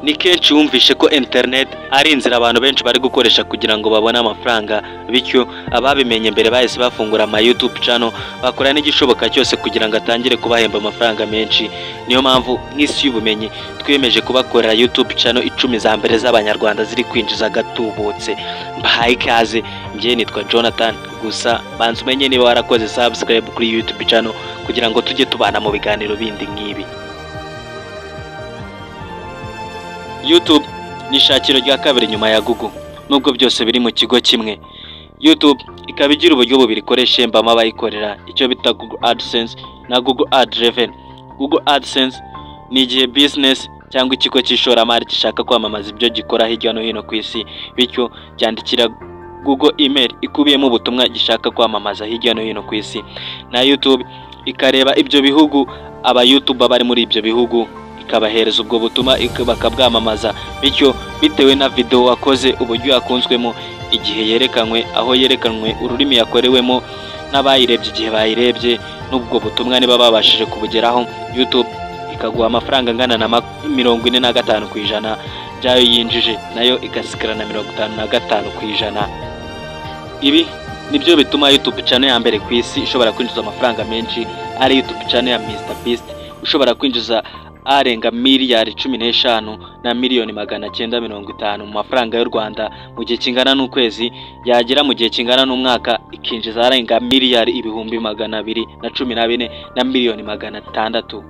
ni kenshi wumvishe ko internet ari inzira abantu benshi bari gukoresha kugira ngo babone amafaranga, bityo ababimenye mbere bahise bafungura ama YouTube channel bakora n'igishoboka cyose kugira ngo atangire kubahemba amafaranga menshi. Niyo mpamvu nk'isi y'ubumenyi twiyemeje kubakorera YouTube channel 10 za mbere z'abanyarwanda ziri kwinjiza gatubutse. Mbahaye ikaze, njye nitwa Jonathan, gusa banza umenye niba warakoze subscribe kuri YouTube channel kugira ngo tujye tubana mu biganiro bindi nk'ibi. YouTube ni ishakiro rya kabiri nyuma ya Google, nubwo byose biri mu kigo kimwe. YouTube ikaba igira uburyo bubiri ikoresha mbama abayikorera, icyo bita Google AdSense na Google Ad Revenue. Google AdSense ni igihe business cyangwa ikigo cy'ishoramari gishaka kwamamaza ibyo gikora hirya no hino ku isi, bityo cyandikira Google email ikubiyemo ubutumwa gishaka kwamamaza hirya no hino ku isi, na YouTube ikareba ibyo bihugu aba YouTuber bari muri ibyo bihugu ikabahereza ubwo butuma bakabwamamaza, bityo bitewe na video wakoze, uburyo yakunzwemo, igihe yerekanwe, aho yerekanwe, ururimi yakorewemo, n'abayirebye igihe bayirebye, n'ubwo butumwa niba babashije kubugeraho, YouTube ikaguha amafaranga angana na 45% byayo yinjije, nayo igasikara na 55%. Ibi nibyo bituma YouTube channel ya mbere ku isi ishobora kwinjiza amafaranga menshi, ari YouTube channel ya MrBeast ushobora kwinjiza arenga miliyari 15 na miliyoni 950 mu mafaranga y'u Rwanda mu gihe kingana n'ukwezi, yagera mu gihe kingana n'umwaka ikinjiza arenga miliyari 214 na miliyoni 600.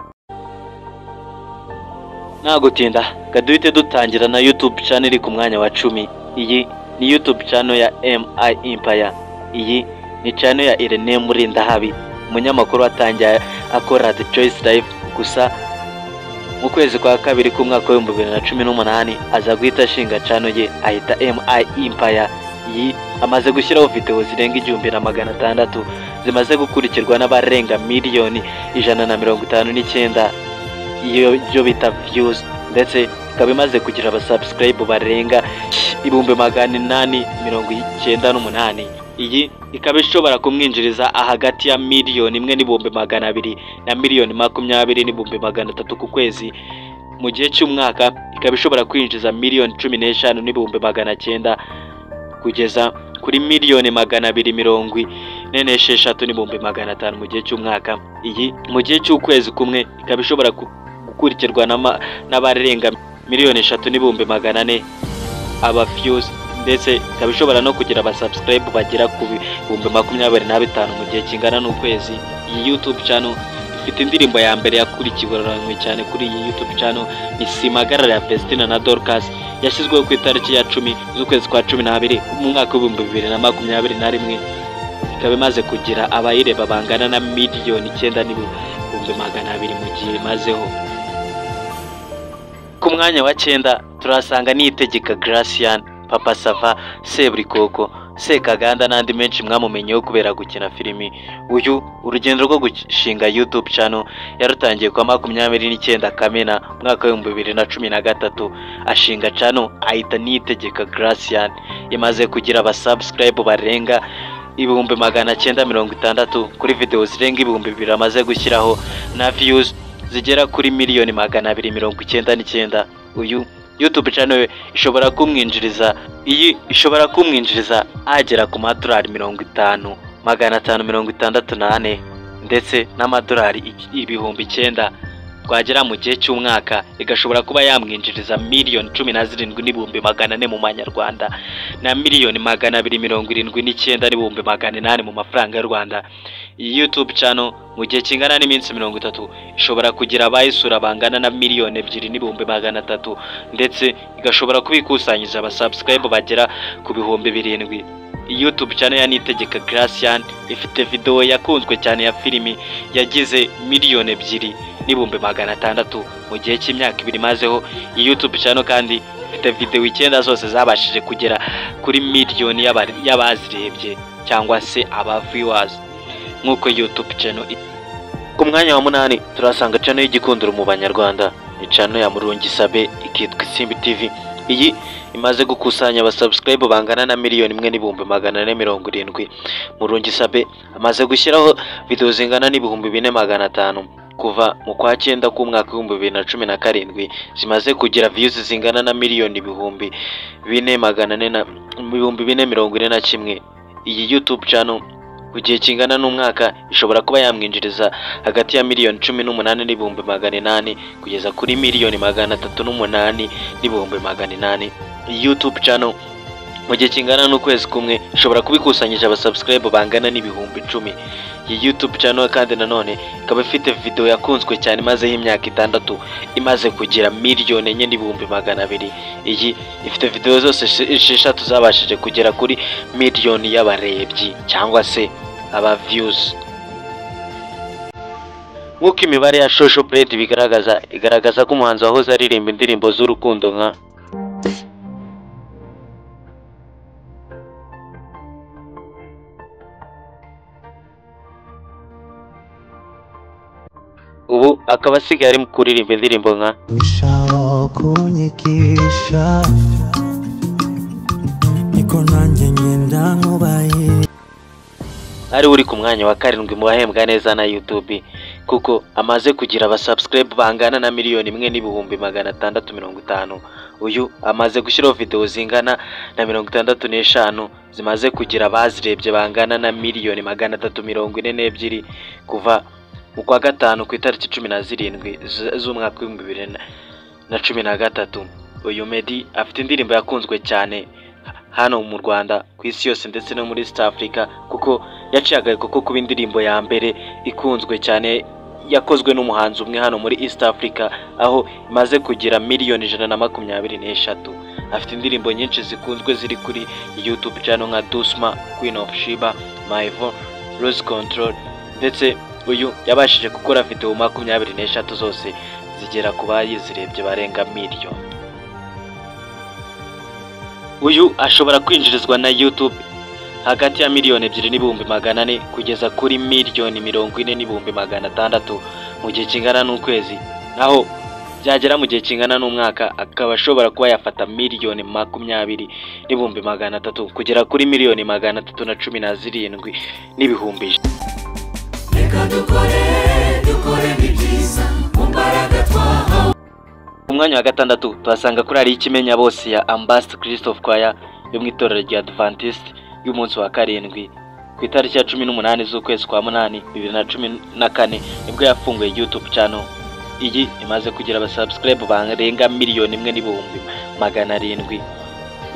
Nagutinda gaduhite dutangira na YouTube channel iri ku mwanya wa 10. Iyi ni YouTube channel ya MI Empire. Iyi ni channel ya Irene Murindahabi, umunyamakuru watangiye akora The Choice Life, gusa mu kwezi kwa kabiri ku mwaka wa 2018 aza guhita ashinga channel ye ahita MI Empire. Iyi amaze gushyiraho video zirenga 1600 zimaze gukurikirwa n'abarenga miliyoni 159 iyo bita views, ndetse ikaba imaze kugira abasubscribe barenga 898. Iyi ikaba ishobora kumwinjiriza hagati ya miliyoni 1,200 na miliyoni 20,300 ku kwezi. Mu gihe cy'umwaka ikaba ishobora kwinjiza miliyoni 15,900 kugeza kuri miliyoni 246,500 mu gihe cy'umwaka. Iyi mu gihe cy'ukwezi kumwe ikaba ishobora gukurikirwa n'abarenga miliyoni 3,400 aba views, ndetse ikaba ishobora no kugira abasubscribe bagera ku 25,000 mu gihe kingana n'ukwezi. Iyi YouTube channel ifite indirimbo ya mbere yakurikiranwe cyane kuri iyi YouTube channel ni Simagarara ya Festina na Dorcas, yashyizweho ku itariki ya 10 z'ukwezi kwa 12 mu mwaka wa 2021. Ikaba imaze kugira abayireba bangana na miliyoni 9,200 mu gihe imazeho. Ku mwanya wa 9 turasanga Niyitegeka Gracian, Papa Sava, Seburikoko, Sekaganda n'andi menshi mwamumenyeho kubera gukina filimi. Uyu urugendo rwo gushinga YouTube channel yarutangiye kwa 29 Kamena mwaka wa 2013. Ashinga channel ahita Niyitegeka Gracian, imaze kugira abasubscribe barenga 960 kuri video zirenga 2,000 amaze gushyiraho, na views zigera kuri miliyoni 299. Uyu YouTube channel ishobora kumwinjiriza agera ku madolari 50,568 ndetse n'amadolari 9,000 twagera mu gihe cy'umwaka igashobora kuba yamwinjiriza miliyoni 17,400 mu manyarwanda na miliyoni 279,800 mu mafaranga y'u Rwanda. Iyi YouTube channel mu gihe kingana n'iminsi 30 ishobora kugira abayisura bangana na miliyoni 2,300 ndetse igashobora kubikusanyiriza abasubscribe bagera ku 7,000. YouTube channel ya Niyitegeka Gracian ifite video yakunzwe cyane ya filimi yagize miliyoni 2,600 mu gihe cy'imyaka 2 imazeho. Iyi YouTube channel kandi ifite video 9 zose zabashije kugera kuri miliyoni y'abazirebye cyangwa se aba viewers nk'uko YouTube channel. Ku mwanya wa 8 turasanga channel y'igikundiro mu banyarwanda, ni channel ya Murungi Sabe ikitwa Simbi TV. Iyi imaze gukusanya abasubscribe bangana na miliyoni 1,470. Murungi Sabe amaze gushyiraho video zingana n'ibihumbi 4,500 kuva mu kwa 9 k'umwaka wa 2017 zimaze kugira views zingana na miliyoni 441. Iyi YouTube channel ku gihe kingana n'umwaka ishobora kuba yamwinjiriza hagati ya miliyoni 18 n'ibihumbi 800 kugeza kuri miliyoni 308 n'ibihumbi 800. YouTube channel mu gihe kingana n'ukwezi kumwe ishobora kubikusanyije abasubscribe bangana n'ibihumbi 10. Iyi YouTube channel kandi nanone ikaba ifite video yakunzwe cyane maze y'imyaka 6 imaze kugira miliyoni 4 n'ibihumbi 200. Iyi ifite video zose 6 zabashije kugera kuri miliyoni y'abarebyi cyangwa se aba views. Nk'uko imibare ya Social Blade igaragaza ko umuhanzi wahoze aririmba indirimbo z'urukundo nka ubu akaba asigaye ari kuririmba indirimbo nka Ushaho kunyikisha niko nanjye ngenda nkubaye, ari uri ku mwanya wa 7 mu bahembwa neza na YouTube kuko amaze kugira abasubscribe bangana na miliyoni 1 n'ibihumbi 650. Uyu amaze gushyiraho video zingana na 65 zimaze kugira abazirebye bangana na miliyoni 342 kuva mu kwa 5 ku itariki 17 z'umwaka wa 2013. Uyu Meddy afite indirimbo yakunzwe cyane hano mu Rwanda, ku isi yose ndetse no muri East Africa kuko yaciye kuko kuba indirimbo ya mbere ikunzwe cyane yakozwe n'umuhanzi umwe hano muri East Africa, aho imaze kugira miliyoni 123. Afite indirimbo nyinshi zikunzwe ziri kuri YouTube channel nka Dusma, Queen of Sheba, My Vo, Lose Control, ndetse uyu yabashije gukora video 23 zose zigera ku bayizirebye barenga miliyoni. Uyu ashobora kwinjirizwa na YouTube hagati ya miliyoni 2 n'ibihumbi 400 kugeza kuri miliyoni 40 n'ibihumbi 600 mu gihe kingana n'ukwezi, naho byagera mu gihe kingana n'umwaka akaba ashobora kuba yafata miliyoni 20 n'ibihumbi 300 kugera kuri miliyoni 317 n'ibihumbi. reka dukore bibyiza mu mbaraga twahawe. Ku mwanya wa 6 tuhasanga kuri ari ikimenya bose ya Ambassador Christophe Choir yo mu itorero rya Adventist y'umunsi wa 7 ku itariki ya 18 z'ukwezi kwa 8 2014 nibwo yafunguye YouTube channel. Iyi imaze kugira abasubscribe barenga miliyoni 1 n'ibihumbi 700.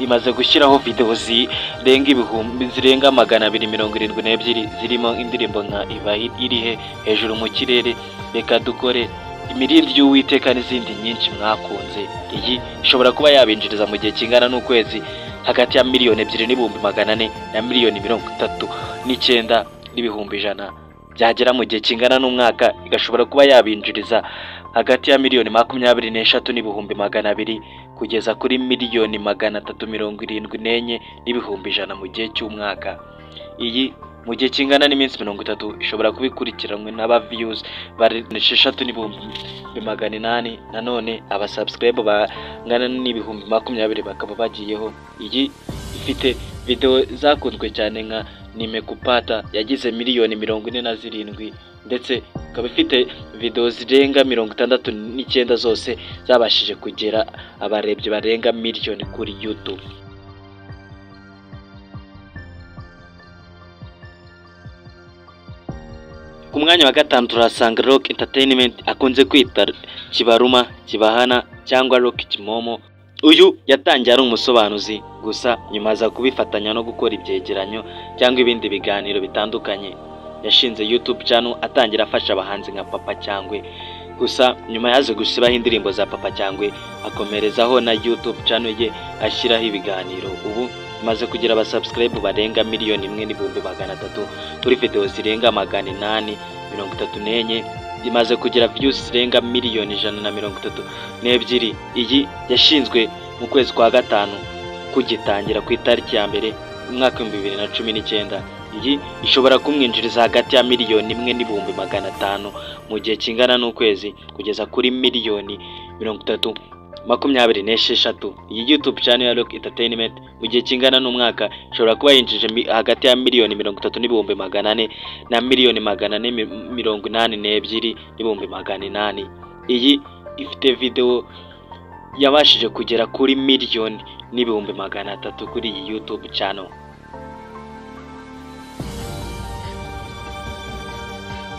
Imaze gushyiraho video zirenga ibihumbi zirenga 272 zirimo indirimbo nka Iba irihe, Hejuru mu kirere, Reka dukore, Imirindi y'Uwiteka n'izindi nyinshi mwakunze. Iyi ishobora kuba yabinjiriza mu gihe kingana n'ukwezi hagati ya miliyoni 2 n'ibihumbi 400 na miliyoni 39 n'ibihumbi 100. Byagera mu gihe kingana n'umwaka igashobora kuba yabinjiriza hagati ya miliyoni 23 n'ibihumbi 200 kugeza kuri miliyoni 374 n'ibihumbi 100 mu gihe cy'umwaka. Iyi mu gihe kingana n'iminsi 30 ishobora kubikurikiranwe n'aba views bari 6 n'ibihumbi 800. Nanone abasubscribe bangana n'ibihumbi 20 bakaba bagiyeho. Iyi ifite video zakunzwe cyane nka Nimekupata yagize miliyoni 47, ndetse ikaba ifite video zirenga 69 zose zabashije kugera abarebye barenga miliyoni kuri YouTube. Ku mwanya wa 5 turasanga Rock Entertainment akunze kwita Kibaruma, Kibahana cyangwa Rock Kimomo. Uyu yatangiye ari umusobanuzi gusa nyuma aza kubifatanya no gukora ibyegeranyo cyangwa ibindi biganiro bitandukanye. Yashinze YouTube channel atangira afasha abahanzi nka Papa Cyangwe, gusa nyuma yaje gusibaho indirimbo za Papa Cyangwe akomerezaho na YouTube channel ye ashyiraho ibiganiro. Ubu imaze kugira abasubscribe barenga miliyoni 1 n'ibihumbi 300 kuri video zirenga 834. Imaze kugira views zirenga miliyoni 132. Iyi yashinzwe mu kwezi kwa 5 kugitangira ku itariki ya mbere mu mwaka wa 2019. Iyi ishobora kumwinjiriza hagati ya miliyoni 1 n'ibihumbi 500 mu gihe kingana n'ukwezi kugeza kuri miliyoni 30 26. Iyi YouTube channel ya Rock Entertainment mu gihe kingana n'umwaka ishobora kuba yinjije hagati ya miliyoni 30,400 na miliyoni 482,800. Iyi ifite video yabashije kugera kuri miliyoni n'ibihumbi 300 kuri iyi YouTube channel.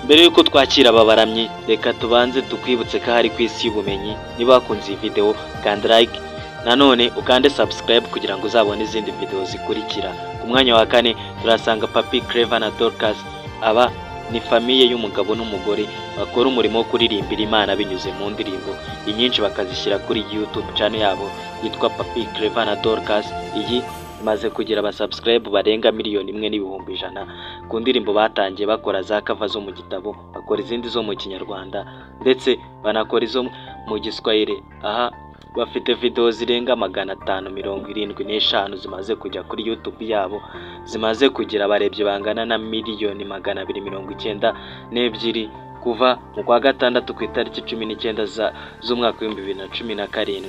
Mbere yuko twakira ababaramyi, reka tubanze tukwibutse ko hari ku isi y'ubumenyi. Niba wakunze iyi video kanda like, nanone ukande subscribe kugira ngo uzabone izindi video zikurikira. Ku mwanya wa 4 turasanga Papi Clever na Dorcas. Aba ni famiye y'umugabo n'umugore bakora umurimo wo kuririmbira Imana binyuze mu ndirimbo inyinshi bakazishyira kuri YouTube channel yabo yitwa Papi Clever na Dorcas. Iyi maze kugira abasubscribe barenga miliyoni 1,100,000 ku ndirimbo batangiye bakora za cover zo mu gitabo, bakora izindi zo mu Kinyarwanda ndetse banakora izo mu Giswahili. Aha bafite video zirenga 575 zimaze kujya kuri YouTube yabo, zimaze kugira abarebye bangana na miliyoni 292 kuva mu kwa gatandatu ku itariki 19 z'umwaka wa 2017.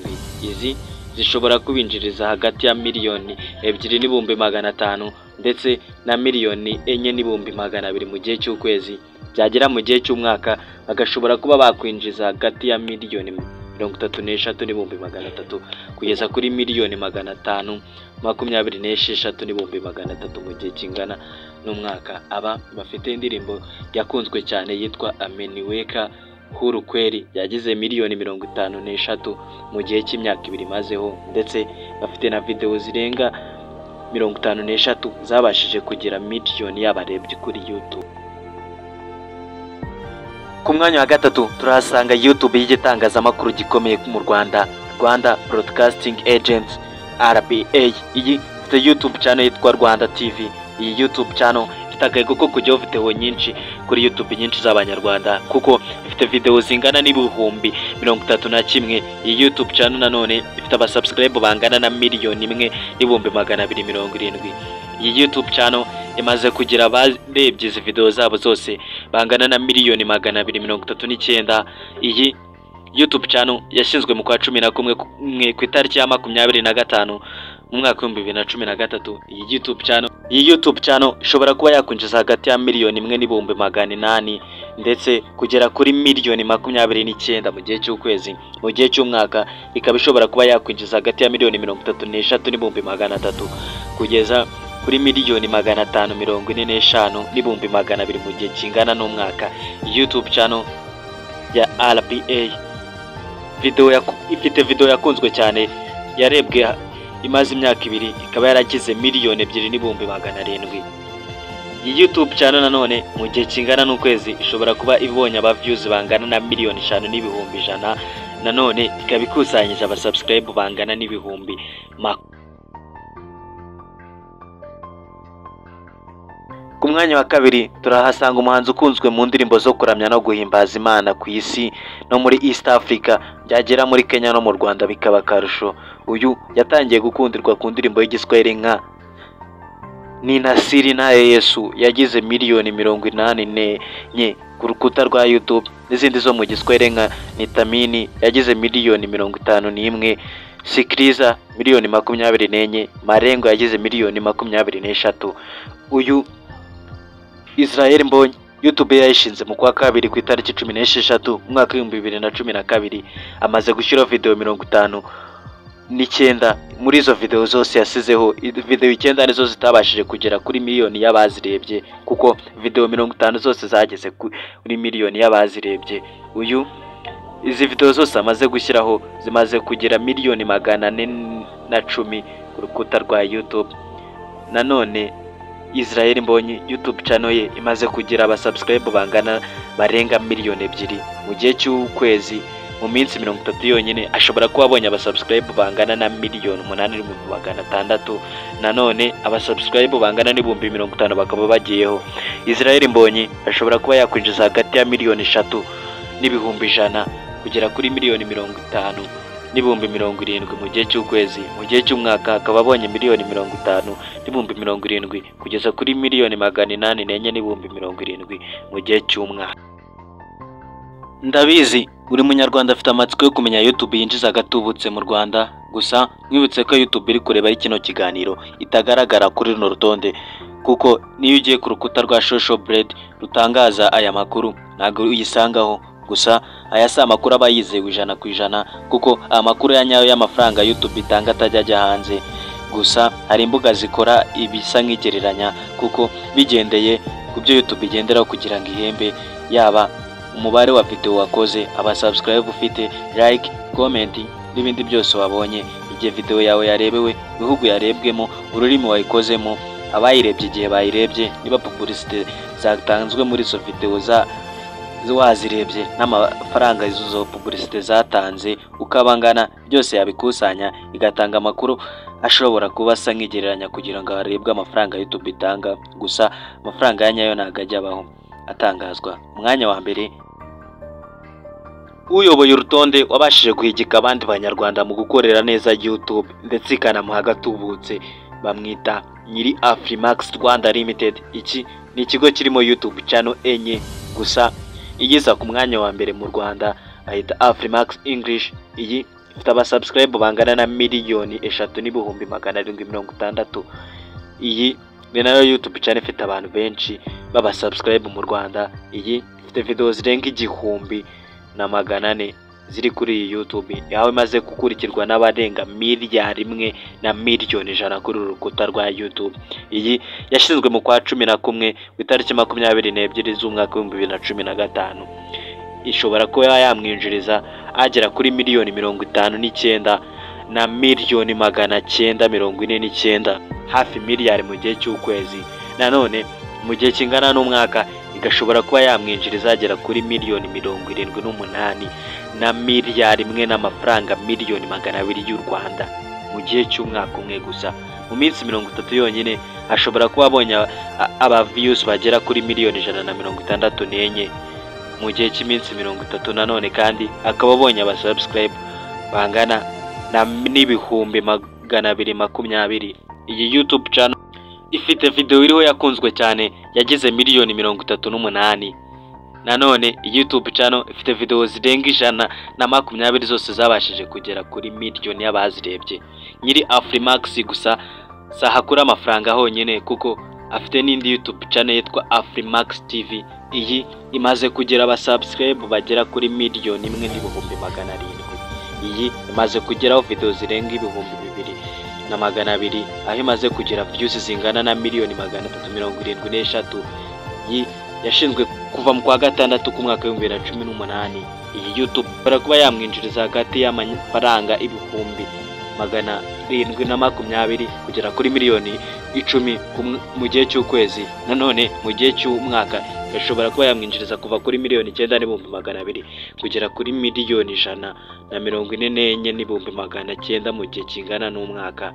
Izi zishobora kubinjiriza hagati ya miliyoni 2,500 ndetse na miliyoni 4,200 mu gihe cy'ukwezi. Byagera mu gihe cy'umwaka bagashobora kuba bakwinjiza hagati ya miliyoni 33,300 kugeza kuri miliyoni 526,300 mu gihe kingana n'umwaka. Aba bafite indirimbo yakunzwe cyane yitwa Ameniweka Huru Kweli yagize miliyoni 53 mu gihe cy'imyaka 2 mazeho, ndetse bafite na video zirenga 53 zabashije kugira miliyoni y'abarebye kuri YouTube. Ku mwanya wa 3 turahasanga YouTube y'igitangazamakuru gikomeye mu Rwanda, Rwanda Broadcasting Agency RBA. Iyi ifite YouTube channel yitwa Rwanda TV. Iyi YouTube channel ifite akego ko kujyaho video nyinshi kuri YouTube nyinshi z'abanyarwanda, kuko ifite video zingana n'ibihumbi 31. Iyi YouTube channel nanone ifite abasubscribe bangana na miliyoni 1,270,000. Iyi YouTube channel imaze kugira abarebye izi video zabo zose bangana na miliyoni 239. Iyi YouTube channel yashinzwe mu kwa 11 ku itariki ya 25 mu mwaka wa 2013. Iyi YouTube channel ishobora kuba yakwinjiza hagati ya miliyoni 1,800 ndetse kugera kuri miliyoni 29 mu gihe cy'ukwezi. Mu gihe cy'umwaka ikaba ishobora kuba yakwinjiza hagati ya miliyoni 33,300 kugeza kuri miliyoni 545,200 mu gihe kingana n'umwaka. YouTube channel ya RBA ifite video yakunzwe cyane yarebwe imaze imyaka 2, ikaba yaragize miliyoni 2,700,000. Iyi YouTube channel nanone mu gihe kingana n'ukwezi ishobora kuba ibonye aba views bangana na miliyoni 5,100,000, nanone ikaba ikusanyije aba subscribe bangana n'ibihumbi 10. Ku mwanya wa 2 turahasanga umuhanzi ukunzwe mu ndirimbo zo kuramya no guhimbaza Imana ku isi no muri East Africa, byagera muri Kenya no mu Rwanda bikaba karusho. Uyu yatangiye gukundirwa ku ndirimbo y'Igiswahili nka Nina Siri na Yesu, yagize miliyoni 84 ku rukuta rwa YouTube, n'izindi zo mu Giswahili nka Nitamini yagize miliyoni 51, Sikiliza miliyoni 24, Marengo yagize miliyoni 23. Uyu Israel Mbonyi YouTube yayishinze mu kwa 2 ku itariki 16 mu mwaka wa 2012. Amaze gushyira video 59. Muri izo video zose yasizeho video 9 nizo zitabashije kugera kuri miliyoni y'abazirebye, kuko video 50 zose zageze kuri miliyoni y'abazirebye. Uyu izi video zose amaze gushyiraho zimaze kugira miliyoni 410 ku rukuta rwa YouTube. Nanone Israel Mbonyi YouTube channel ye imaze kugira abasubscribe bangana barenga miliyoni 2 mu gihe cy'ukwezi. Mu minsi 30 yonyine ashobora kuba abonye abasubscribe bangana na miliyoni 8,600. Nanone abasubscribe bangana n'ibihumbi 50 bakaba bagiyeho. Israel Mbonyi ashobora kuba yakwinjiza hagati ya miliyoni 3 n'ibihumbi 100 kugera kuri miliyoni 50 n'ibihumbi 70 mu gihe cy'ukwezi. Mu gihe cy'umwaka akaba abonye miliyoni 50 n'ibihumbi 70 kugeza kuri miliyoni 804 n'ibihumbi 70 mu gihe cy'umwaka. Ndabizi Buri munyarwanda afite amatsiko yo kumenya YouTube yinjiza agatubutse mu Rwanda, gusa mwibutse ko YouTube iri kureba kino kiganiro itagaragara kuri runo rutonde, kuko niyo ugiye ku rukuta rwa Social Blade rutangaza aya makuru ntabwo uyisangaho. Gusa aya si amakuru aba yizewe 100%, kuko amakuru ya nyayo y'amafaranga YouTube itanga atajya ajya hanze. Gusa hari imbuga zikora ibisa nk'igereranya, kuko bigendeye ku byo YouTube igenderaho kugira ngo ihembe, yaba umubare wa video wakoze, aba subscribe ufite, like, comment n'ibindi byose wabonye, igihe video yawe yarebewe, bihugu yarebwemo, ururimi wayikozemo, abayirebye igihe bayirebye, niba publicité zatanzwe muri izo video wazirebye, n'amafaranga izo publicité zatanze ukabangana, byose yabikusanya igatanga amakuru ashobora kuba asa nk'igereranya kugira ngo harebwe amafaranga YouTube itanga. Gusa amafaranga ya nyayo ntago ajya abaho atangazwa. Umwanya wa mbere uyoboye urutonde wabashije guhigika abandi banyarwanda mu gukorera neza YouTube ndetse ikanamuha agatubutse, bamwita nyiri Afrimax Rwanda Limited. Iki ni ikigo kirimo YouTube channel enye gusa, igiza ku mwanya wa mbere mu Rwanda ahita Afrimax English. Iyi ifite abasubscribe bangana na 3,760,000. Iyi ni nayo YouTube channel ifite abantu benshi b'abasubscribe mu Rwanda. Iyi ifite video zirenga 1,400,000 ziri kuri iyi YouTube, yawe maze gukurikirwa n'abarenga 1,1,000,000 kuri urukuta rwa YouTube. Iyi yashinzwe mu kwa 11 ku itariki 22 z'umwaka wa 2015. Ishobora kuba yamwinjiriza agera kuri 59,000,000 na 1,949,000, hafi miliyari mu gihe cy'ukwezi. Nanone mu gihe kingana n'umwaka igashobora kuba yamwinjiriza agera kuri 78,000,000 na miliyari imwe n'amafaranga 1,200,000 y'u Rwanda mu gihe cy'umwaka umwe gusa. Mu minsi 30 yonyine ashobora kuba abonye aba views bagera kuri 1,164,000 mu gihe cy'iminsi 30. Nanone kandi akaba abonye aba subscribe bangana na n'ibihumbi 220. Iyi YouTube channel ifite video iriho yakunzwe cyane yagize 1,38,000. Nanone YouTube channel ifite video zirenga 120 zose zabashije kugera kuri miliyoni y'abazirebye. Nyiri Afrimax gusa sahakura amafaranga honyine, kuko afite n'indi YouTube channel yitwa Afrimax TV. Iyi imaze kugera aba subscribe bagera kuri 1,1,700,000. Iyi imaze kugeraho video zirenga 2,200,000, aho imaze kugira views zingana na 1,373,000. Iyi yashinzwe kuva mu kwa gatandatu ku mwaka wa 2018. Iyi YouTube bara kuba yamwinjiriza hagati y'amafaranga 720,000 kugera kuri 1,010,000 mu gihe cy'ukwezi. Nanone mu gihe cy'umwaka yashobora kuba yamwinjiriza kuva kuri 9,900,000 kugera kuri 1,144,900 mu gihe kingana n'umwaka.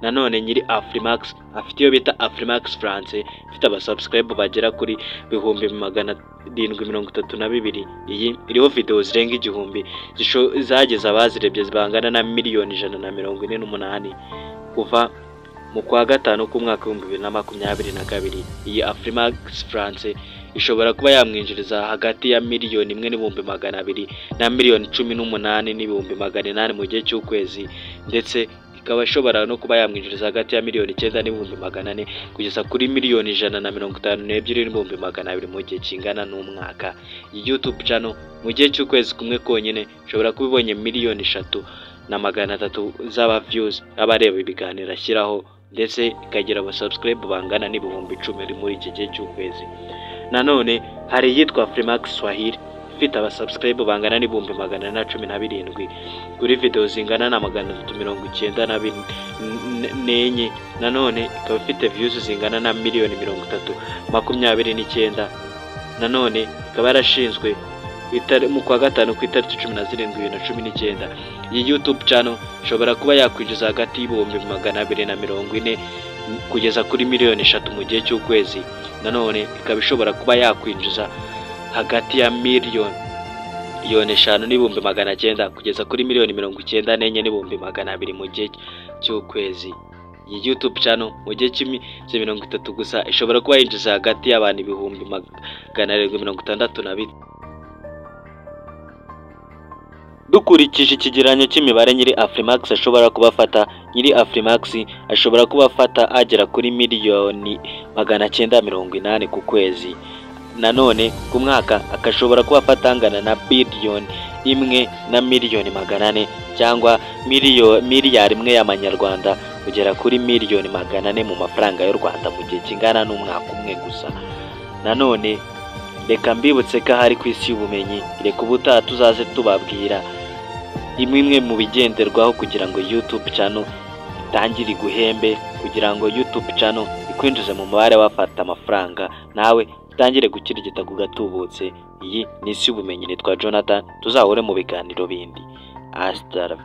Nanone nyiri Afrimax afite iyo bita Afrimax France, ifite abasubscribe bagera kuri 732,000. Iyi iriho video zirenga 1,000 zageze abazirebye zibangana na 1,148,000 kuva mu kwa gatanu ku mwaka wa 2022. Iyi Afrimax France ishobora kuba yamwinjiriza hagati ya 1,1,200,000 na 1,18,800 mu gihe cy'ukwezi, ndetse ikaba ishobora no kuba yamwinjiriza hagati ya 9,900,000 kugeza kuri 1,52,200,000 mu gihe kingana n'umwaka. Iyi YouTube channel mu gihe cy'ukwezi kumwe konyine ishobora kuba ibonye 300,000 z'aba views abareba ibiganiro ashyiraho, ndetse ikagira aba subscribe bangana n'ibihumbi 10 muri iki gihe cy'ukwezi. Nanone hari yitwa Afrimax Swahili, ifite aba subscribe bangana n'ibihumbi 117 kuri video zingana na 394. Nanone ikaba ifite views zingana na 329,000,000. Nanone ikaba yarashinzwe mu kwa gatanu ku itariki 17 2019. Iyi YouTube channel ishobora kuba yakwinjiza hagati y'ibihumbi 240 kugeza kuri 3,000,000 mu gihe cy'ukwezi. Nanone ikaba ishobora kuba yakwinjiza hagati ya 1,500,000 kugeza kuri 1,94,200,000 mu gihe cy'ukwezi. Iyi YouTube channel mu gihe cy'iminsi 30 gusa ishobora kuba yinjiza hagati y'abantu 762 Dukurikije ikigereranyo cy'imibare nyiri Afrimax ashobora kubafata, nyiri Afrimax ashobora kubafata agera kuri miliyoni 980 ku kwezi. Nanone ku mwaka akashobora kubafata angana na billion 1 na miliyoni 400 cyangwa miliyari 1 y'amanyarwanda kugera kuri miliyoni 400 mu mafaranga y'u Rwanda mu gihe kingana n'umwaka umwe gusa. Nanone reka mbibutse ko hari ku isi y'ubumenyi, reka ubutaha tuzaze tubabwira imwe mu bigenderwaho kugira ngo YouTube channel itangire guhembe, kugira ngo YouTube channel ikwinjize mu mubare wafata amafaranga, nawe utangire gukirigita ku gatubutse. Iyi ni isi y'ubumenyi, nitwa Jonathan, tuzahure mu biganiro bindi. Hasta